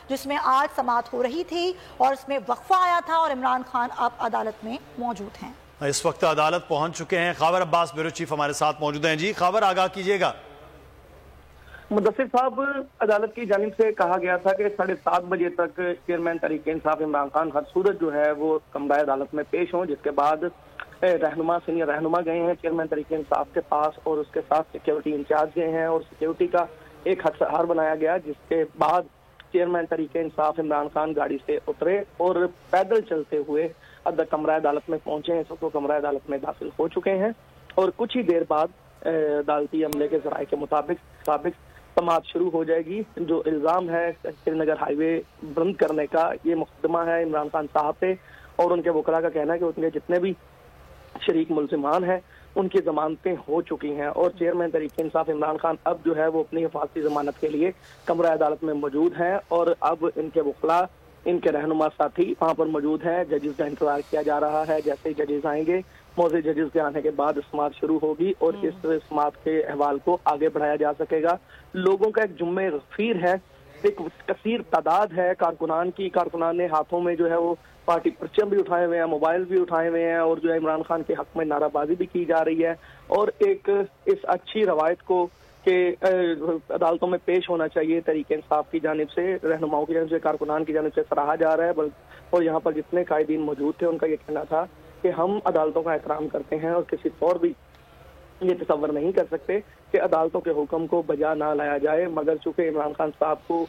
جس میں آج سماعت ہو رہی تھی اور اس میں وقفہ آیا تھا اور عمران خان اب عدالت میں موجود ہیں۔ اس وقت عدالت پہنچ چکے ہیں۔ خاور عباس بیورو چیف ہمارے ساتھ موجود ہیں۔ جی خاور، آگاہ کیجئے گا۔ مدثر صاحب، عدالت کی جانب سے کہا گیا تھا کہ 7:30 بجے تک چیئرمین تحریک انصاف عمران خان ہر صورت جو ہے وہ کمرہ عدالت میں پیش ہوں، جس کے بعد سینئر رہنما گئے ہیں چیئرمین تحریک انصاف کے پاس اور اس کے ساتھ سیکیورٹی انچارج گئے ہیں اور سیکیورٹی کا ایک حدسہار بنایا گیا، جس کے بعد چیئرمین تحریک انصاف عمران خان گاڑی سے اترے اور پیدل چلتے ہوئے کمرہ عدالت میں پہنچے ہیں۔ اس وقت وہ کمرہ عدالت میں داخل ہو چکے ہیں اور کچھ ہی دیر بعد عدالتی عملے کے ذرائع کے مطابق سماعت شروع ہو جائے گی۔ جو الزام ہے سری نگر ہائی وے بند کرنے کا، یہ مقدمہ ہے عمران خان صاحب پہ اور ان کے وکلاء کا کہنا ہے کہ ان کے جتنے بھی شریک ملزمان ہیں ان کی ضمانتیں ہو چکی ہیں اور چیئرمین تحریک انصاف عمران خان اب جو ہے وہ اپنی حفاظتی ضمانت کے لیے کمرہ عدالت میں موجود ہیں اور اب ان کے وکلاء، ان کے رہنما ساتھی وہاں پر موجود ہیں۔ ججز کا انتظار کیا جا رہا ہے، جیسے ہی ججز آئیں گے موضوع ججز کے آنے کے بعد سماعت شروع ہوگی اور اس سماعت کے احوال کو آگے بڑھایا جا سکے گا۔ لوگوں کا ایک جمع غفیر ہے، ایک کثیر تعداد ہے کارکنان نے ہاتھوں میں جو ہے وہ پارٹی پرچم بھی اٹھائے ہوئے ہیں، موبائل بھی اٹھائے ہوئے ہیں اور جو ہے عمران خان کے حق میں نعرہ بازی بھی کی جا رہی ہے اور ایک اس اچھی روایت کو کہ عدالتوں میں پیش ہونا چاہیے تحریک انصاف کی جانب سے، رہنماؤں کی جانب سے، کارکنان کی جانب سے سراہا جا رہا ہے۔ اور یہاں پر جتنے قائدین موجود تھے ان کا یہ کہنا تھا کہ ہم عدالتوں کا احترام کرتے ہیں اور کسی طور بھی یہ تصور نہیں کر سکتے کہ عدالتوں کے حکم کو بجا نہ لایا جائے، مگر چونکہ عمران خان صاحب کو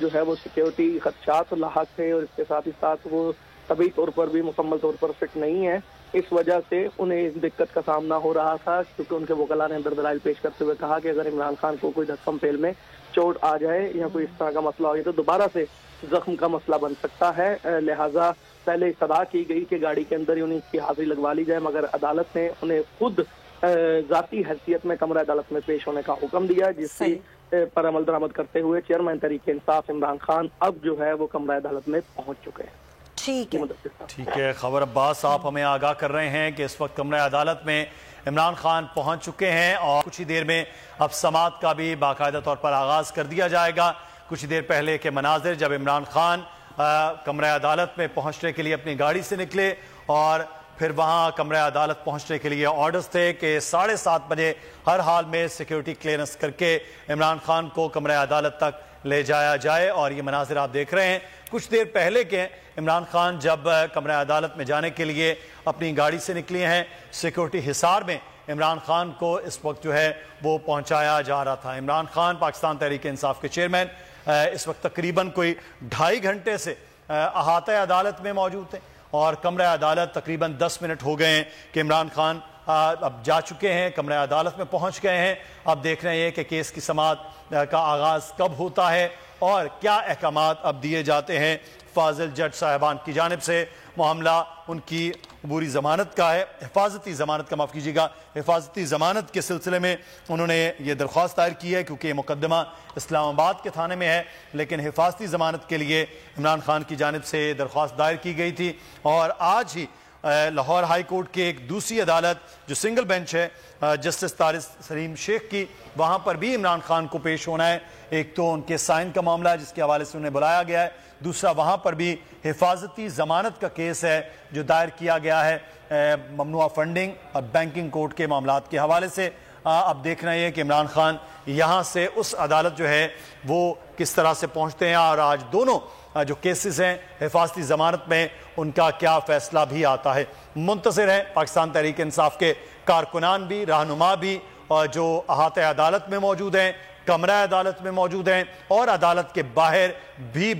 جو ہے وہ سیکیورٹی خدشات لاحق تھے اور اس کے ساتھ ہی ساتھ وہ طبی طور پر بھی مکمل طور پر فٹ نہیں ہے، اس وجہ سے انہیں اس دقت کا سامنا ہو رہا تھا، کیونکہ ان کے وکلاء نے دلائل پیش کرتے ہوئے کہا کہ اگر عمران خان کو کوئی دھکم پیل میں چوٹ آ جائے یا کوئی اس طرح کا مسئلہ ہو جائے تو دوبارہ سے زخم کا مسئلہ بن سکتا ہے، لہٰذا پہلے صدا کی گئی کہ گاڑی کے اندر ہی انہیں کی حاضری لگوا لی جائے، مگر عدالت نے انہیں خود ذاتی حیثیت میں کمرہ عدالت میں پیش ہونے کا حکم دیا، جس کی پر عمل درآمد کرتے ہوئے چیئرمین تحریک انصاف عمران خان اب جو ہے وہ کمرہ عدالت میں پہنچ چکے ہیں۔ ٹھیک ہے خاور عباس، آپ ہمیں آگاہ کر رہے ہیں کہ اس وقت کمرہ عدالت میں عمران خان پہنچ چکے ہیں اور کچھ ہی دیر میں اب سماعت کا بھی باقاعدہ طور پر آغاز کر دیا جائے گا۔ کچھ دیر پہلے کے مناظر جب عمران خان کمرہ عدالت میں پہنچنے کے لیے اپنی گاڑی سے نکلے اور پھر وہاں کمرہ عدالت پہنچنے کے لیے آرڈرز تھے کہ 7:30 بجے ہر حال میں سیکیورٹی کلیئرنس کر کے عمران خان کو کمرہ عدالت تک لے جایا جائے، اور یہ مناظر آپ دیکھ رہے ہیں کچھ دیر پہلے کے عمران خان جب کمرہ عدالت میں جانے کے لیے اپنی گاڑی سے نکلے ہیں، سیکیورٹی حصار میں عمران خان کو اس وقت جو ہے وہ پہنچایا جا رہا تھا۔ عمران خان پاکستان تحریک انصاف کے چیئرمین اس وقت تقریباً کوئی 2.5 گھنٹے سے احاطہ عدالت میں موجود ہیں اور کمرہ عدالت تقریباً 10 منٹ ہو گئے ہیں کہ عمران خان اب جا چکے ہیں، کمرہ عدالت میں پہنچ گئے ہیں۔ اب دیکھ رہے ہیں کہ کیس کی سماعت کا آغاز کب ہوتا ہے اور کیا احکامات اب دیے جاتے ہیں فاضل جج صاحبان کی جانب سے۔ معاملہ ان کی عبوری ضمانت کا ہے، حفاظتی ضمانت کا، معاف کیجیے گا، حفاظتی ضمانت کے سلسلے میں انہوں نے یہ درخواست دائر کی ہے کیونکہ یہ مقدمہ اسلام آباد کے تھانے میں ہے، لیکن حفاظتی ضمانت کے لیے عمران خان کی جانب سے درخواست دائر کی گئی تھی اور آج ہی لاہور ہائی کورٹ کی ایک دوسری عدالت جو سنگل بینچ ہے جسٹس طارق سلیم شیخ کی، وہاں پر بھی عمران خان کو پیش ہونا ہے۔ ایک تو ان کے سائن کا معاملہ ہے جس کے حوالے سے انہیں بلایا گیا ہے، دوسرا وہاں پر بھی حفاظتی ضمانت کا کیس ہے جو دائر کیا گیا ہے ممنوعہ فنڈنگ اور بینکنگ کوڈ کے معاملات کے حوالے سے۔ اب دیکھ رہے ہیں کہ عمران خان یہاں سے اس عدالت جو ہے وہ کس طرح سے پہنچتے ہیں اور آج دونوں جو کیسز ہیں حفاظتی ضمانت میں ان کا کیا فیصلہ بھی آتا ہے۔ منتظر ہیں پاکستان تحریک انصاف کے کارکنان بھی، رہنما بھی، اور جو احاطہ عدالت میں موجود ہیں، کمرہ عدالت میں موجود ہیں اور عدالت کے باہر بھی